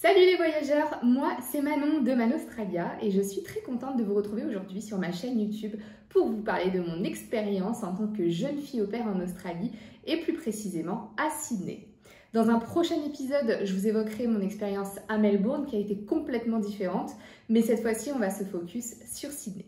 Salut les voyageurs, moi c'est Manon de Manostralia et je suis très contente de vous retrouver aujourd'hui sur ma chaîne YouTube pour vous parler de mon expérience en tant que jeune fille au pair en Australie et plus précisément à Sydney. Dans un prochain épisode, je vous évoquerai mon expérience à Melbourne qui a été complètement différente, mais cette fois-ci on va se focus sur Sydney.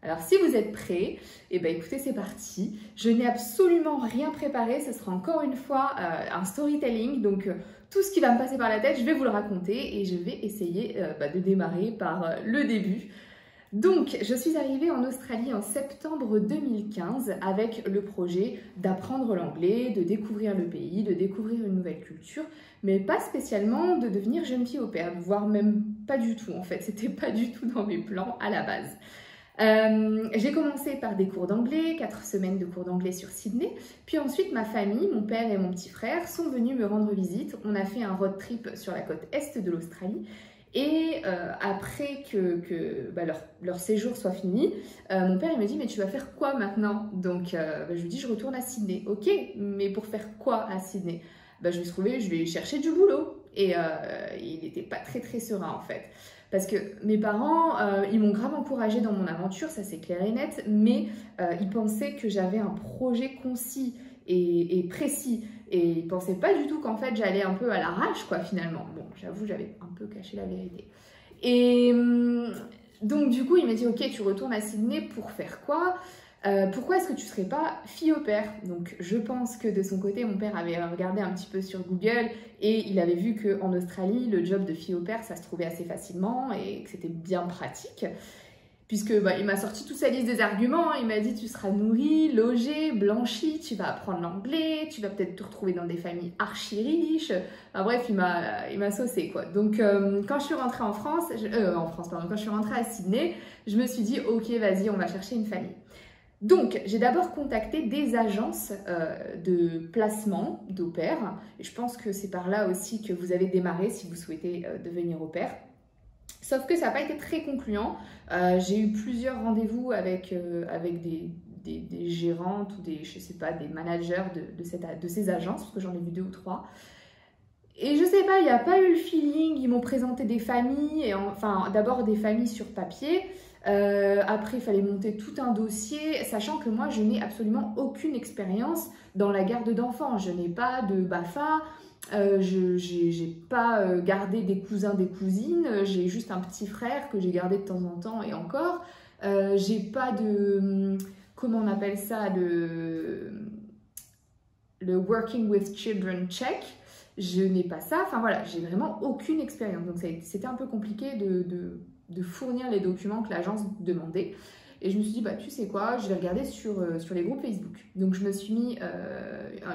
Alors si vous êtes prêts, eh ben écoutez, c'est parti. Je n'ai absolument rien préparé, ce sera encore une fois un storytelling, donc tout ce qui va me passer par la tête, je vais vous le raconter et je vais essayer de démarrer par le début. Donc, je suis arrivée en Australie en septembre 2015 avec le projet d'apprendre l'anglais, de découvrir le pays, de découvrir une nouvelle culture, mais pas spécialement de devenir jeune fille au pair, voire même pas du tout en fait, c'était pas du tout dans mes plans à la base. J'ai commencé par des cours d'anglais, 4 semaines de cours d'anglais sur Sydney, puis ensuite ma famille, mon père et mon petit frère sont venus me rendre visite. On a fait un road trip sur la côte est de l'Australie et après que leur séjour soit fini, mon père il me dit « mais tu vas faire quoi maintenant ?» Donc je lui dis « je retourne à Sydney ». « Ok, mais pour faire quoi à Sydney ?» Je vais chercher du boulot et il n'était pas très serein en fait. Parce que mes parents, ils m'ont grave encouragée dans mon aventure, ça c'est clair et net, mais ils pensaient que j'avais un projet concis et précis. Et ils ne pensaient pas du tout qu'en fait j'allais un peu à l'arrache quoi finalement. Bon, j'avoue, j'avais un peu caché la vérité. Et donc du coup, il m'a dit « ok, tu retournes à Sydney pour faire quoi ? Pourquoi est-ce que tu ne serais pas fille au pair ?» Donc je pense que de son côté, mon père avait regardé un petit peu sur Google et il avait vu qu'en Australie, le job de fille au pair, ça se trouvait assez facilement et que c'était bien pratique. Puisque il m'a sorti toute sa liste des arguments, il m'a dit tu seras nourrie, logée, blanchie, tu vas apprendre l'anglais, tu vas peut-être te retrouver dans des familles archi riches. Enfin, bref, il m'a saucé quoi. Donc quand je suis rentrée quand je suis rentrée à Sydney, je me suis dit ok vas-y on va chercher une famille. Donc, j'ai d'abord contacté des agences de placement d'au pair. Et je pense que c'est par là aussi que vous avez démarré si vous souhaitez devenir au pair. Sauf que ça n'a pas été très concluant. J'ai eu plusieurs rendez-vous avec des gérantes ou des managers de ces agences, parce que j'en ai vu 2 ou 3. Et je sais pas, il n'y a pas eu le feeling. Ils m'ont présenté des familles, d'abord des familles sur papier. Après, il fallait monter tout un dossier, sachant que moi, je n'ai absolument aucune expérience dans la garde d'enfants. Je n'ai pas de BAFA, je n'ai pas gardé des cousins, des cousines, j'ai juste un petit frère que j'ai gardé de temps en temps et encore. J'ai pas de, comment on appelle ça, le Working with Children check. Je n'ai pas ça, enfin voilà, j'ai vraiment aucune expérience. Donc c'était un peu compliqué de fournir les documents que l'agence demandait. Et je me suis dit, tu sais quoi, je vais regarder sur les groupes Facebook. Donc je me suis mis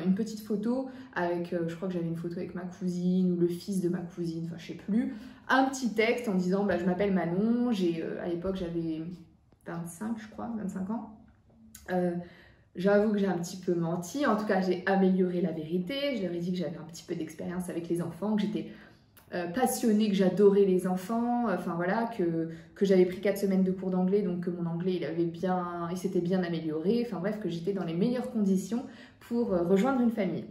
une petite photo avec, je crois que j'avais une photo avec ma cousine ou le fils de ma cousine, enfin je sais plus. Un petit texte en disant, je m'appelle Manon, à l'époque j'avais 25 ans. J'avoue que j'ai un petit peu menti, en tout cas j'ai amélioré la vérité, je leur ai dit que j'avais un petit peu d'expérience avec les enfants, que j'étais passionnée, que j'adorais les enfants, enfin voilà, que j'avais pris 4 semaines de cours d'anglais, donc que mon anglais il s'était bien amélioré, enfin bref, que j'étais dans les meilleures conditions pour rejoindre une famille.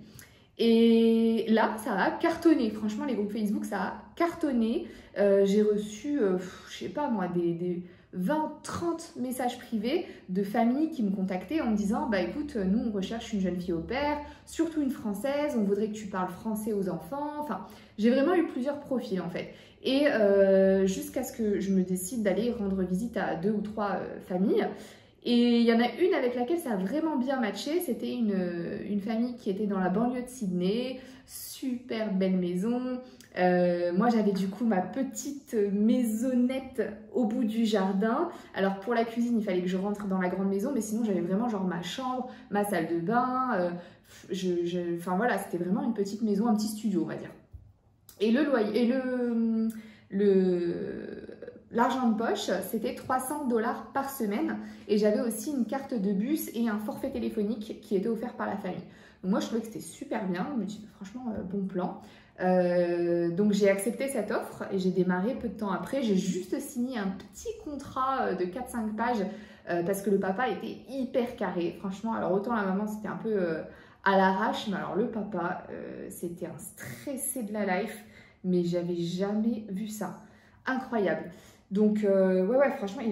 Et là, ça a cartonné, franchement les groupes Facebook, ça a cartonné, j'ai reçu, je sais pas moi, des 20-30 messages privés de familles qui me contactaient en me disant écoute, nous on recherche une jeune fille au pair, surtout une française, on voudrait que tu parles français aux enfants. Enfin, j'ai vraiment eu plusieurs profils en fait. Et jusqu'à ce que je me décide d'aller rendre visite à 2 ou 3 familles. Et il y en a une avec laquelle ça a vraiment bien matché, c'était une famille qui était dans la banlieue de Sydney, super belle maison. Moi j'avais du coup ma petite maisonnette au bout du jardin. Alors pour la cuisine il fallait que je rentre dans la grande maison, mais sinon j'avais vraiment genre ma chambre, ma salle de bain, enfin voilà, c'était vraiment une petite maison, un petit studio on va dire. Et le loyer, et l'argent de poche, c'était 300 $ par semaine et j'avais aussi une carte de bus et un forfait téléphonique qui était offert par la famille. Donc moi, je trouvais que c'était super bien, je me dis franchement, bon plan. Donc j'ai accepté cette offre et j'ai démarré peu de temps après. J'ai juste signé un petit contrat de 4-5 pages parce que le papa était hyper carré. Franchement, alors autant la maman, c'était un peu à l'arrache, mais alors le papa, c'était un stressé de la life, mais j'avais jamais vu ça. Incroyable. Donc ouais, franchement,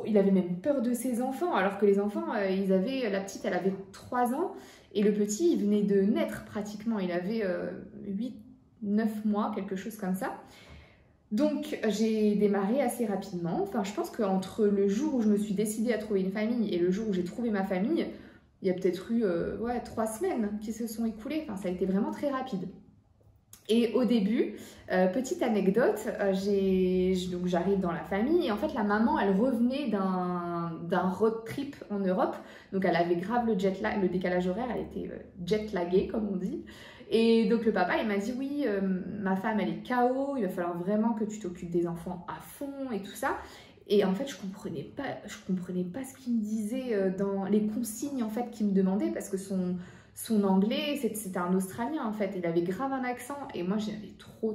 il avait même peur de ses enfants, alors que les enfants, la petite, elle avait 3 ans, et le petit, il venait de naître pratiquement, il avait 8-9 mois, quelque chose comme ça. Donc j'ai démarré assez rapidement, enfin je pense qu'entre le jour où je me suis décidée à trouver une famille et le jour où j'ai trouvé ma famille, il y a peut-être eu 3 semaines qui se sont écoulées, enfin ça a été vraiment très rapide. Et au début, petite anecdote, donc j'arrive dans la famille et en fait la maman elle revenait d'un road trip en Europe, donc elle avait grave le décalage horaire, elle était jet laguée comme on dit. Et donc le papa il m'a dit oui, ma femme elle est KO, il va falloir vraiment que tu t'occupes des enfants à fond et tout ça. Et en fait je comprenais pas ce qu'il me disait dans les consignes en fait qu'il me demandait parce que son anglais, c'était un Australien en fait, il avait grave un accent et moi j'avais trop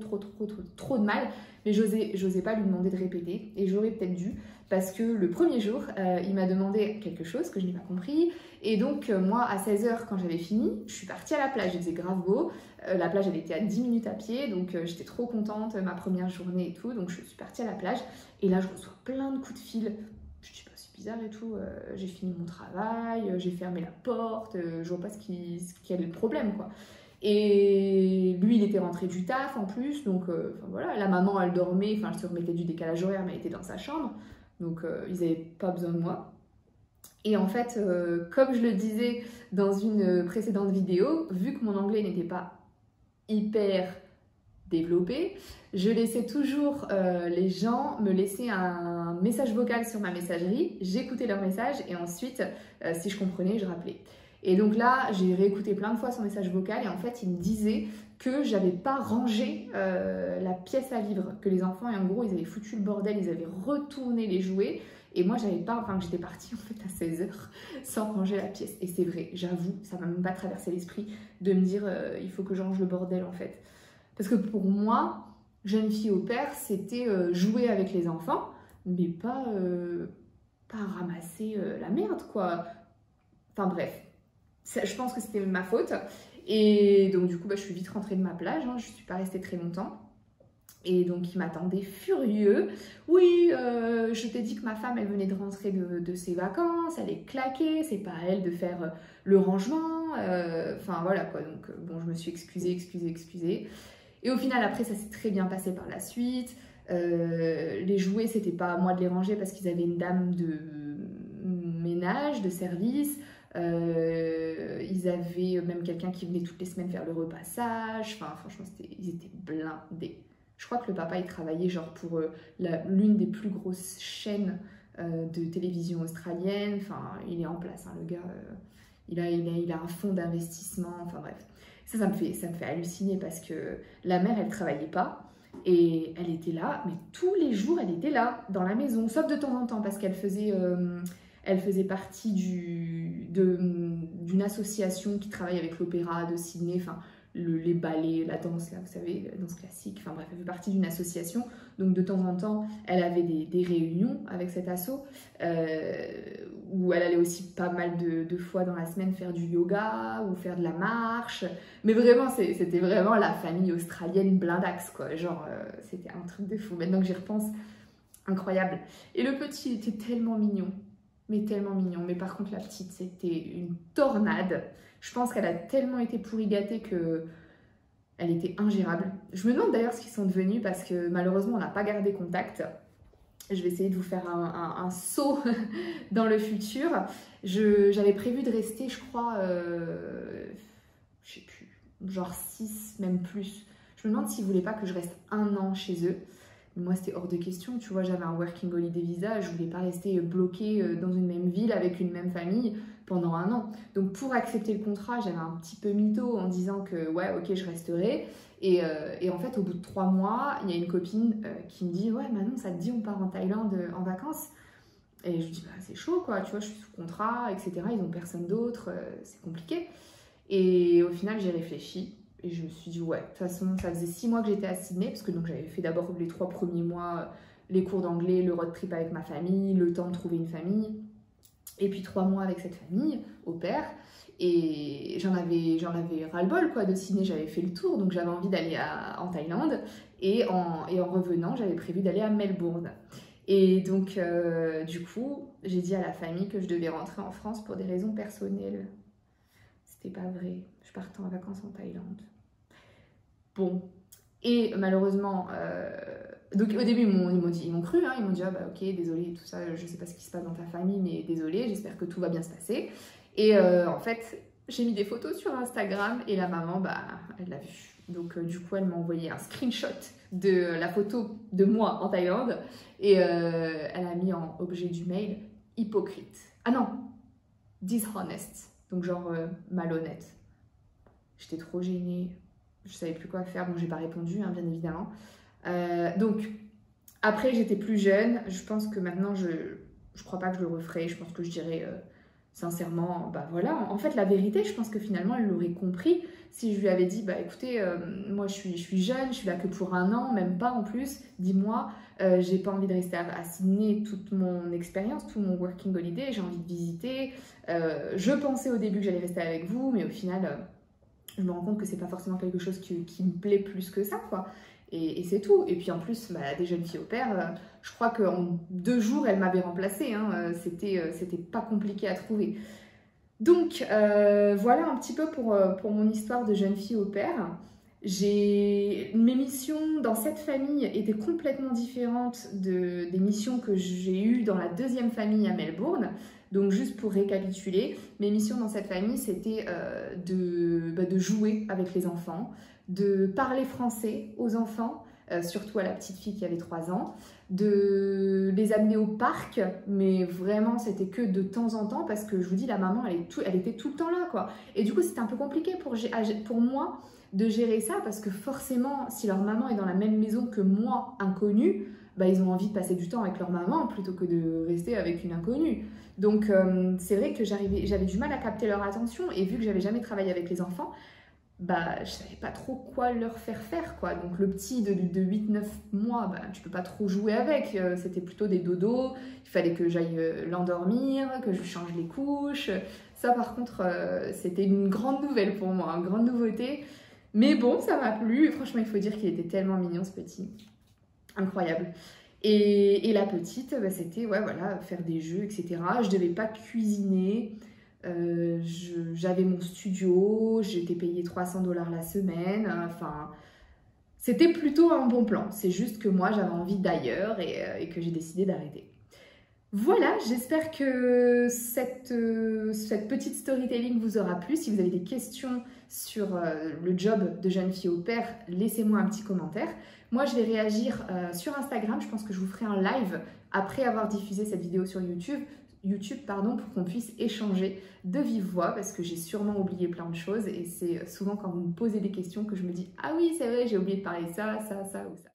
de mal, mais j'osais pas lui demander de répéter et j'aurais peut-être dû parce que le premier jour, il m'a demandé quelque chose que je n'ai pas compris et donc moi à 16 h quand j'avais fini, je suis partie à la plage, il faisait grave beau, la plage elle était à 10 minutes à pied donc j'étais trop contente, ma première journée et tout, donc je suis partie à la plage et là je reçois plein de coups de fil. Je dis, bah, c'est bizarre et tout, j'ai fini mon travail, j'ai fermé la porte, je vois pas quel est le problème, quoi. Et lui, il était rentré du taf en plus, donc voilà, la maman, elle dormait, enfin, elle se remettait du décalage horaire, mais elle était dans sa chambre, donc ils n'avaient pas besoin de moi. Et en fait, comme je le disais dans une précédente vidéo, vu que mon anglais n'était pas hyper développé, je laissais toujours les gens me laisser un message vocal sur ma messagerie, j'écoutais leur message et ensuite, si je comprenais, je rappelais. Et donc là, j'ai réécouté plein de fois son message vocal et en fait, il me disait que j'avais pas rangé la pièce à vivre, que les enfants, et en gros, ils avaient foutu le bordel, ils avaient retourné les jouets et moi, j'avais pas, enfin, j'étais partie en fait à 16 h sans ranger la pièce. Et c'est vrai, j'avoue, ça m'a même pas traversé l'esprit de me dire il faut que je range le bordel en fait. Parce que pour moi, jeune fille au père, c'était jouer avec les enfants, mais pas ramasser la merde, quoi. Enfin bref, je pense que c'était ma faute. Et donc du coup, je suis vite rentrée de ma plage, hein, je ne suis pas restée très longtemps. Et donc il m'attendait furieux. Oui, je t'ai dit que ma femme, elle venait de rentrer de ses vacances, elle est claquée, c'est pas à elle de faire le rangement. Enfin voilà quoi, donc bon, je me suis excusée. Et au final, après, ça s'est très bien passé par la suite. Les jouets, c'était pas à moi de les ranger parce qu'ils avaient une dame de ménage, de service. Ils avaient même quelqu'un qui venait toutes les semaines faire le repassage. Enfin, franchement, ils étaient blindés. Je crois que le papa, il travaillait genre pour l'une des plus grosses chaînes de télévision australienne. Enfin, il est en place, hein, le gars. Il a un fonds d'investissement. Enfin, bref. Ça me fait halluciner parce que la mère, elle travaillait pas et elle était là, mais tous les jours, elle était là, dans la maison, sauf de temps en temps parce qu'elle faisait partie d'une association qui travaille avec l'opéra de Sydney, enfin, les ballets, la danse, là, vous savez, la danse classique, enfin bref, elle fait partie d'une association, donc de temps en temps, elle avait des réunions avec cet asso, où elle allait aussi pas mal de fois dans la semaine faire du yoga ou faire de la marche, mais vraiment, c'était vraiment la famille australienne blindax, quoi, genre, c'était un truc de fou, maintenant que j'y repense, incroyable. Et le petit était tellement mignon, mais par contre la petite, c'était une tornade. Je pense qu'elle a tellement été pourri gâtée que elle était ingérable. Je me demande d'ailleurs ce qu'ils sont devenus parce que malheureusement on n'a pas gardé contact. Je vais essayer de vous faire un saut dans le futur. J'avais prévu de rester, je crois, je sais plus, genre 6, même plus. Je me demande s'ils ne voulaient pas que je reste 1 an chez eux. Moi, c'était hors de question, tu vois, j'avais un working holiday visa, je voulais pas rester bloquée dans une même ville avec une même famille pendant 1 an. Donc pour accepter le contrat, j'avais un petit peu mytho en disant que ouais, ok, je resterai. Et en fait, au bout de 3 mois, il y a une copine qui me dit « Ouais, Manon, ça te dit, on part en Thaïlande en vacances ?» Et je dis bah, « C'est chaud, quoi, tu vois, je suis sous contrat, etc. Ils n'ont personne d'autre, c'est compliqué. » Et au final, j'ai réfléchi. Et je me suis dit, ouais, de toute façon, ça faisait 6 mois que j'étais à Sydney, parce que donc j'avais fait d'abord les 3 premiers mois, les cours d'anglais, le road trip avec ma famille, le temps de trouver une famille, et puis 3 mois avec cette famille, au père. Et j'en avais ras-le-bol quoi, de Sydney, j'avais fait le tour, donc j'avais envie d'aller en Thaïlande. Et en revenant, j'avais prévu d'aller à Melbourne. Et donc, du coup, j'ai dit à la famille que je devais rentrer en France pour des raisons personnelles. C'était pas vrai, je partais en vacances en Thaïlande. Bon, et malheureusement, donc au début ils m'ont cru, hein, ils m'ont dit ah bah ok, désolé, tout ça, je sais pas ce qui se passe dans ta famille, mais désolé, j'espère que tout va bien se passer. Et en fait, j'ai mis des photos sur Instagram et la maman, bah, elle l'a vu. Donc du coup, elle m'a envoyé un screenshot de la photo de moi en Thaïlande et elle a mis en objet du mail hypocrite. Ah non, dishonest, donc genre malhonnête. J'étais trop gênée. Je savais plus quoi faire, bon j'ai pas répondu hein, bien évidemment. Donc après j'étais plus jeune, je pense que maintenant je crois pas que je le referai, je pense que je dirais sincèrement, bah voilà, en fait la vérité je pense que finalement elle l'aurait compris si je lui avais dit bah écoutez, moi je suis jeune, je suis là que pour 1 an, même pas en plus, dis-moi, j'ai pas envie de rester à Sydney toute mon expérience, tout mon working holiday, j'ai envie de visiter, je pensais au début que j'allais rester avec vous, mais au final... je me rends compte que c'est pas forcément quelque chose qui me plaît plus que ça, quoi. Et c'est tout. Et puis en plus, bah, des jeunes filles au pair, je crois qu'en 2 jours, elle m'avait remplacée. Hein. C'était pas compliqué à trouver. Donc, voilà un petit peu pour mon histoire de jeune fille au pair. Mes missions dans cette famille étaient complètement différentes des missions que j'ai eues dans la 2e famille à Melbourne. Donc juste pour récapituler, mes missions dans cette famille, c'était de jouer avec les enfants, de parler français aux enfants, surtout à la petite fille qui avait 3 ans, de les amener au parc, mais vraiment c'était que de temps en temps parce que je vous dis, la maman, elle était tout le temps là, quoi. Et du coup, c'était un peu compliqué pour moi de gérer ça parce que forcément, si leur maman est dans la même maison que moi, inconnue, bah, ils ont envie de passer du temps avec leur maman plutôt que de rester avec une inconnue. Donc c'est vrai que j'avais du mal à capter leur attention et vu que j'avais jamais travaillé avec les enfants, bah je savais pas trop quoi leur faire quoi. Donc le petit de 8-9 mois, bah, tu peux pas trop jouer avec, c'était plutôt des dodos, il fallait que j'aille l'endormir, que je change les couches. Ça par contre c'était une grande nouvelle pour moi, une grande nouveauté. Mais bon, ça m'a plu et franchement il faut dire qu'il était tellement mignon ce petit. Incroyable. Et la petite, bah, c'était ouais, voilà, faire des jeux, etc. Je ne devais pas cuisiner. J'avais mon studio, j'étais payée 300 $ la semaine. Enfin, c'était plutôt un bon plan. C'est juste que moi, j'avais envie d'ailleurs et que j'ai décidé d'arrêter. Voilà, j'espère que cette petite storytelling vous aura plu. Si vous avez des questions sur le job de jeune fille au pair, laissez-moi un petit commentaire. Moi, je vais réagir sur Instagram. Je pense que je vous ferai un live après avoir diffusé cette vidéo sur YouTube, pardon, pour qu'on puisse échanger de vive voix parce que j'ai sûrement oublié plein de choses et c'est souvent quand vous me posez des questions que je me dis « Ah oui, c'est vrai, j'ai oublié de parler de ça, ça, ça ou ça. »